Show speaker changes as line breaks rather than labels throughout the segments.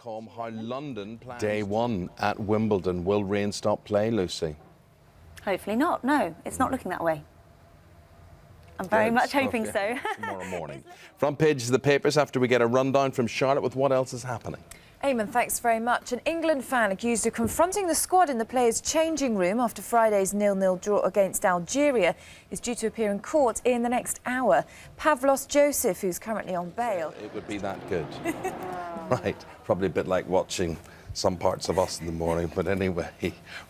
Sport.com how London plans. Day one at Wimbledon. Will rain stop play, Lucy?
Hopefully not. No, it's not looking that way. I'm very much hoping so.
Tomorrow morning. Front pages of the papers after we get a rundown from Charlotte with what else is happening.
Eamon, thanks very much. An England fan accused of confronting the squad in the players' changing room after Friday's 0-0 draw against Algeria is due to appear in court in the next hour. Pavlos Joseph, who's currently on bail.
It would be that good. Right, probably a bit like watching some parts of us in the morning, but anyway.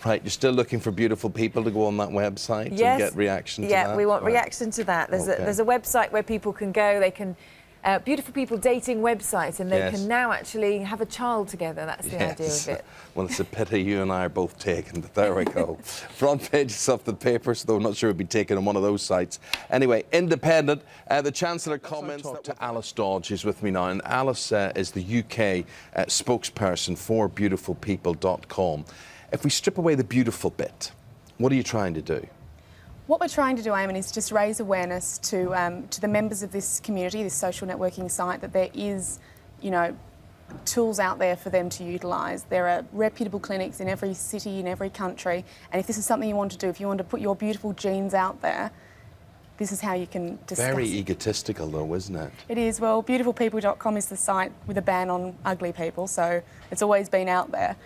Right, you're still looking for beautiful people to go on that website and get reaction to that?
Yeah, we want reaction to that. There's a website where people can go, they can... beautiful people dating website, and they can now actually have a child together. That's the idea of it.
Well, it's a pity you and I are both taken, but there we go. Front pages of the papers, though I'm not sure it'd be taken on one of those sites. Anyway, Independent, the Chancellor comments to Alice Dodge, who's with me now, and Alice is the UK spokesperson for beautifulpeople.com. If we strip away the beautiful bit, what are you trying to do?
What we're trying to do, Eamon, is just raise awareness to the members of this community, this social networking site, that there is, tools out there for them to utilise. There are reputable clinics in every city, in every country, and if this is something you want to do, if you want to put your beautiful genes out there, this is how you can discuss
Very egotistical, though, isn't it?
It is. Well, beautifulpeople.com is the site with a ban on ugly people, so it's always been out there.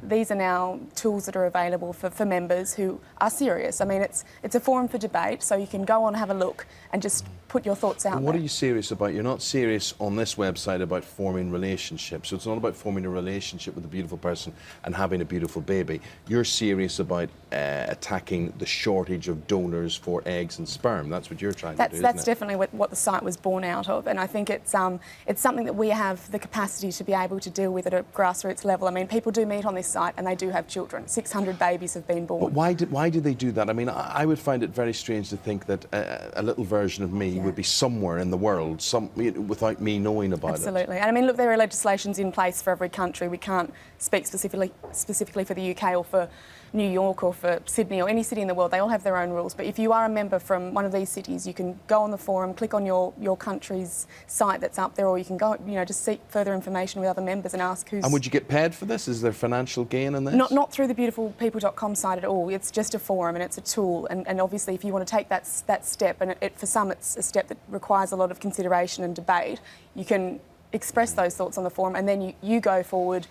These are now tools that are available for members who are serious. I mean, it's a forum for debate, so you can go on, have a look, and just put your thoughts out there.
What are you serious about? You're not serious on this website about forming relationships. So it's not about forming a relationship with a beautiful person and having a beautiful baby. You're serious about attacking the shortage of donors for eggs and sperm. That's what you're trying to do,
That's definitely what the site was born out of, and I think it's something that we have the capacity to be able to deal with at a grassroots level. I mean, people do meet on this site and they do have children. 600 babies have been born.
But why do they do that? I mean, I would find it very strange to think that a little version of me would be somewhere in the world without me knowing about it.
Absolutely. And I mean, look, there are legislations in place for every country. We can't speak specifically for the UK or for New York or for Sydney or any city in the world. They all have their own rules. But if you are a member from one of these cities, you can go on the forum, click on your country's site that's up there, or you can go, just seek further information with other members and ask who's...
And would you get paid for this? Is there financial gain in this?
Not through the beautifulpeople.com site at all. It's just a forum and it's a tool. And obviously, if you want to take that step, and for some it's a step that requires a lot of consideration and debate, you can express those thoughts on the forum, and then you go forward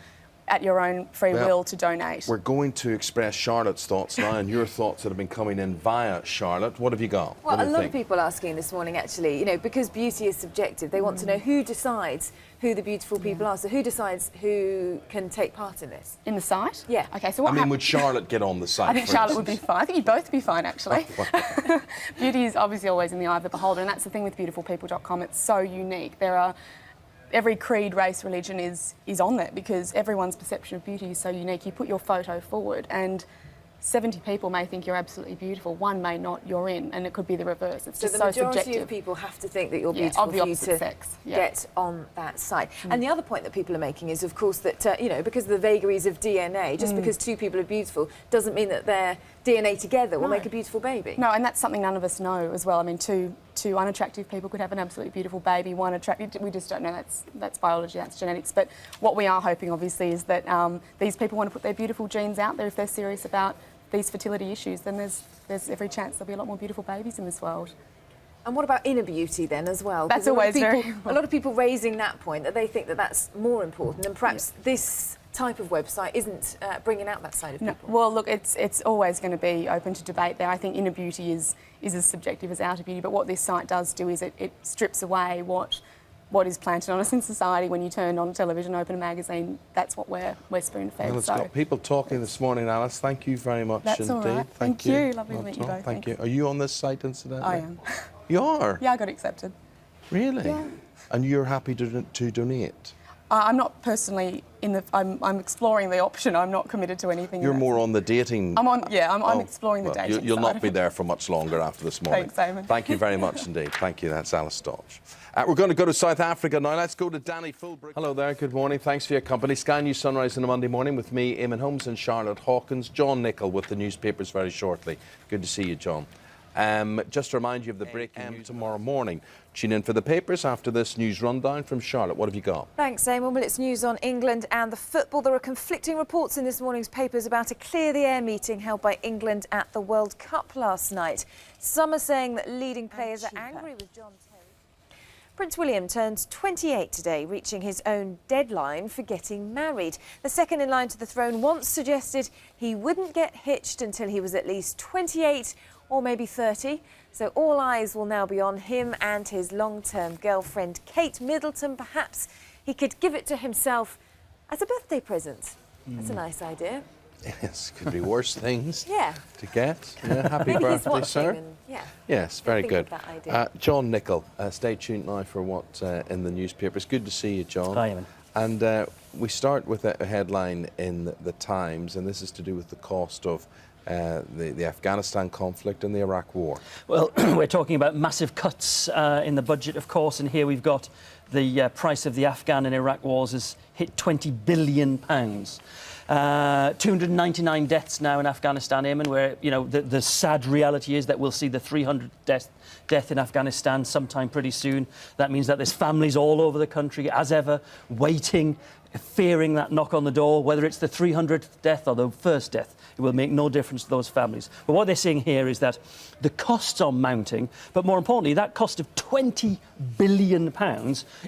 at your own free will to donate.
We're going to express Charlotte's thoughts now, and your thoughts that have been coming in via Charlotte. What have you got?
Well, a lot of people asking this morning, actually, because beauty is subjective, they want to know who decides who the beautiful people are. So who decides who can take part in this?
In the site?
Yeah.
Okay, so what
would Charlotte get on the site?
I think Charlotte would be fine. I think you'd both be fine, actually. Beauty is obviously always in the eye of the beholder, and that's the thing with beautifulpeople.com. It's so unique. Every creed, race, religion is on there because everyone's perception of beauty is so unique. You put your photo forward and 70 people may think you're absolutely beautiful, one may not, you're in, and it could be the reverse. It's just so subjective. So the majority of people have to think that you're beautiful
for you to get on that site. And the other point that people are making is, of course, that, because of the vagaries of DNA, just because two people are beautiful doesn't mean that their DNA together will make a beautiful baby.
No, and that's something none of us know as well. I mean, two unattractive people could have an absolutely beautiful baby, one attractive, we just don't know, that's biology, that's genetics. But what we are hoping, obviously, is that these people want to put their beautiful genes out there. If they're serious about these fertility issues, then there's every chance there'll be a lot more beautiful babies in this world.
And what about inner beauty then as well?
That's always
a lot of people raising that point, that they think that that's more important, and perhaps this type of website isn't bringing out that side of people.
Well, look, it's always going to be open to debate there. I think inner beauty is as subjective as outer beauty, but what this site does do is it strips away what is planted on us in society. When you turn on television, open a magazine, that's what we're spoon-fed.
Well, it's got people talking this morning, Alice. Thank you very much indeed.
That's all right. Thank you. Lovely to meet you both.
Thank you. Are you on this site, incidentally?
I am.
You are?
Yeah, I got accepted.
Really?
Yeah.
And you're happy to donate?
I'm not personally I'm exploring the option. I'm not committed to anything.
You're more on the dating.
I'm exploring the dating.
You'll not be there for much longer after this morning.
Thanks, Eamon.
Thank you very much indeed. Thank you. That's Alice Dodge. We're going to go to South Africa now. Let's go to Danny Fulbright. Hello there. Good morning. Thanks for your company. Sky News Sunrise on a Monday morning with me, Eamon Holmes, and Charlotte Hawkins. John Nicholl with the newspapers very shortly. Good to see you, John. Just to remind you of the breaking news tomorrow morning. Tune in for the papers after this news rundown from Charlotte. What have you got?
Thanks, Eamon. Well, it's news on England and the football. There are conflicting reports in this morning's papers about a clear-the-air meeting held by England at the World Cup last night. Some are saying that leading players are angry with John Terry. Prince William turns 28 today, reaching his own deadline for getting married. The second in line to the throne once suggested he wouldn't get hitched until he was at least 28 or maybe 30. So all eyes will now be on him and his long-term girlfriend, Kate Middleton. Perhaps he could give it to himself as a birthday present. That's a nice idea.
Yes, could be worse things
Yeah.
to get. Yeah, happy
Maybe he's
birthday,
watching
sir.
and, yeah.
Yes, very
Think
good.
of that idea.
John Nichol, stay tuned now for what in the newspapers. Good to see you, John.
Hi, Eamon.
And we start with a headline in the Times, and this is to do with the cost of the Afghanistan conflict and the Iraq war.
Well, we're talking about massive cuts in the budget, of course, and here we've got the price of the Afghan and Iraq wars has hit £20 billion. 299 deaths now in Afghanistan, Eamon, where, you know, the sad reality is that we'll see the 300th death in Afghanistan sometime pretty soon. That means that there's families all over the country, as ever, waiting, fearing that knock on the door, whether it's the 300th death or the first death. It will make no difference to those families. But what they're saying here is that the costs are mounting, but more importantly, that cost of £20 billion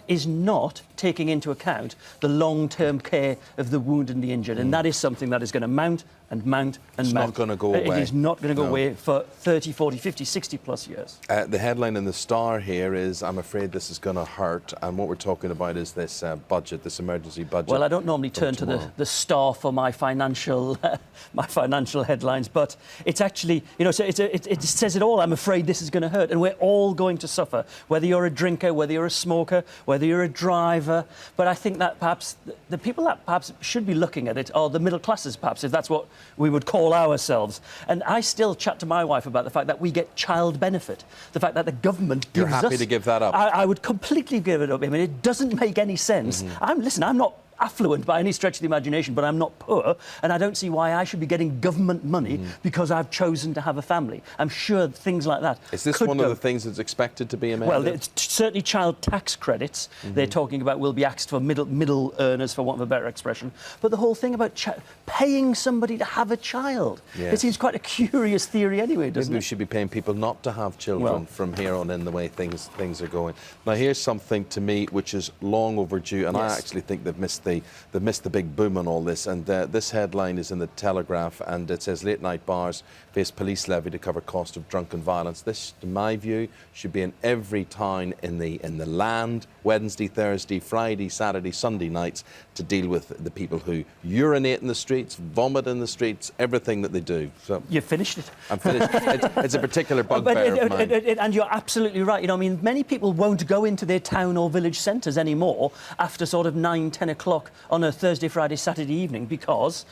is not taking into account the long-term care of the wounded and the injured. And that is something that is going to mount and mount and
It's
mount.
not going to go away.
It is not going to go
No.
away for 30, 40, 50, 60 plus years.
The headline in the Star here is, I'm afraid this is going to hurt. And what we're talking about is this budget, this emergency budget.
Well, I don't normally
from
turn to
tomorrow.
the Star for my financial headlines, but it's actually, you know, so it says it all. I'm afraid this is going to hurt, and we're all going to suffer, whether you're a drinker, whether you're a smoker, whether you're a driver. But I think that perhaps the people that perhaps should be looking at it are the middle classes, perhaps, if that's what we would call ourselves. And I still chat to my wife about the fact that we get child benefit, the fact that the government gives us...
You're happy to give that up?
I would completely give it up. I mean, it doesn't make any sense. I'm not affluent by any stretch of the imagination, but I'm not poor, and I don't see why I should be getting government money because I've chosen to have a family. I'm sure things like that.
Is this
could
one
go.
of the things that's expected to be amended?
Well, it's certainly child tax credits they're talking about will be axed for middle earners, for want of a better expression. But the whole thing about paying somebody to have a child,
Yes.
it seems quite a curious theory anyway, doesn't
Maybe we
it?
should be paying people not to have children
Well.
from here on in, the way things are going. Now, here's something to me which is long overdue, and I
Yes.
actually think they've missed the big boom on all this. And this headline is in the Telegraph, and it says late night bars face police levy to cover cost of drunken violence. This, in my view, should be in every town in the land, Wednesday, Thursday, Friday, Saturday, Sunday nights, to deal with the people who urinate in the streets, vomit in the streets, everything that they do. So
You've finished it.
I'm finished. It's a particular
But
bugbear of mine.
and you're absolutely right. You know, I mean, many people won't go into their town or village centres anymore after sort of 9, 10 o'clock on a Thursday, Friday, Saturday evening because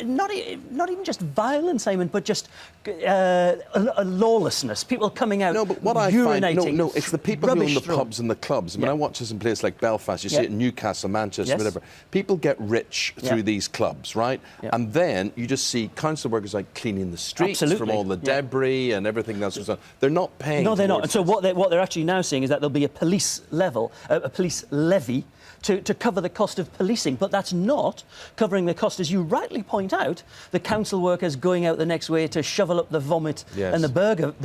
not even just violence, Simon, but just a lawlessness. People coming out,
No, but what I
urinating.
find, no, it's the people who own
rubbish
the
thrown.
pubs and the clubs. I mean,
Yeah.
I watch this in places like Belfast. You see
Yeah.
it in Newcastle, Manchester,
Yes.
whatever. People get rich through
Yeah.
these clubs, right?
Yeah.
And then you just see council workers like cleaning the streets from
Absolutely.
all the
Yeah.
debris and everything else. They're not paying.
No, they're not. And
towards
so
this.
what they're actually now saying is that there'll be a police levy to cover the cost of policing, but that's not covering the cost, as you rightly point out, the council workers going out the next way to shovel up the vomit
Yes.
and the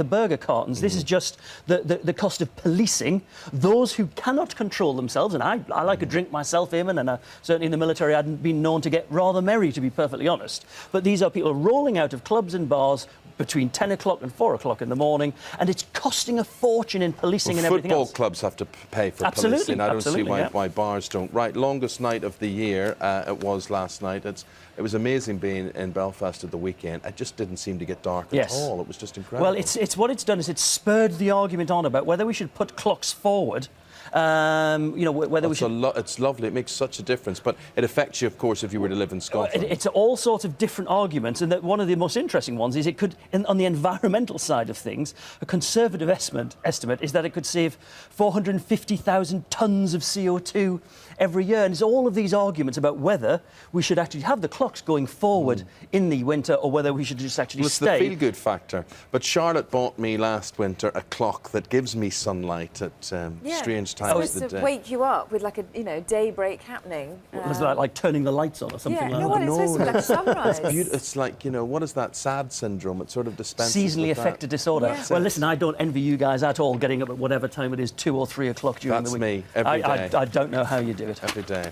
burger cartons. This is just the cost of policing those who cannot control themselves. And I like a drink myself, Eamon, and certainly in the military I'd been known to get rather merry, to be perfectly honest. But these are people rolling out of clubs and bars between 10 o'clock and 4 o'clock in the morning, and it's costing a fortune in policing and everything
Football
else.
clubs have to pay for
Absolutely,
policing. I don't see
absolutely,
why
yeah.
bars don't. Right, longest night of the year it was last night. It was amazing being in Belfast at the weekend. It just didn't seem to get dark
Yes.
at all. It was just incredible.
Well, it's what it's done is it's spurred the argument on about whether we should put clocks forward You know, whether we should...
It's lovely. It makes such a difference. But it affects you, of course, if you were to live in Scotland.
It's all sorts of different arguments. And one of the most interesting ones is it could, on the environmental side of things, a conservative estimate is that it could save 450,000 tonnes of CO2 every year. And it's all of these arguments about whether we should actually have the clocks going forward in the winter or whether we should just actually
It's
stay.
the feel-good factor. But Charlotte bought me last winter a clock that gives me sunlight at strange times of the
to
day.
wake you up with like a daybreak happening.
Was that like turning the lights on or something like
no,
that?
it's supposed to be like a sunrise.
It's like, you know, what is that SAD syndrome? It sort of dispenses
Seasonally
with that.
affected disorder.
Yeah.
Well, listen, I don't envy you guys at all getting up at whatever time it is, 2 or 3 o'clock during
That's
the week.
me, every day.
I don't know how you do it.
Every day.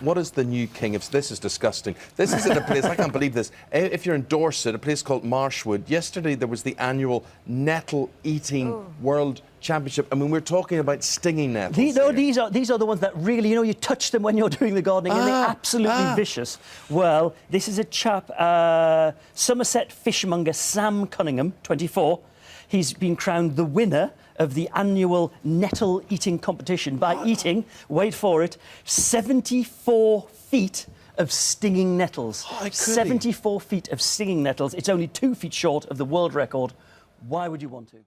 What is the new king of... This is disgusting. This is at a place, I can't believe this. If you're in Dorset, a place called Marshwood, yesterday there was the annual nettle-eating World Championship. I mean, we're talking about stinging nettles.
These are the ones that really, you know, you touch them when you're doing the gardening and they're absolutely vicious. Well, this is a chap, Somerset fishmonger Sam Cunningham, 24. He's been crowned the winner of the annual nettle eating competition by eating, wait for it, 74 feet of stinging nettles. 74 feet of stinging nettles. It's only 2 feet short of the world record. Why would you want to?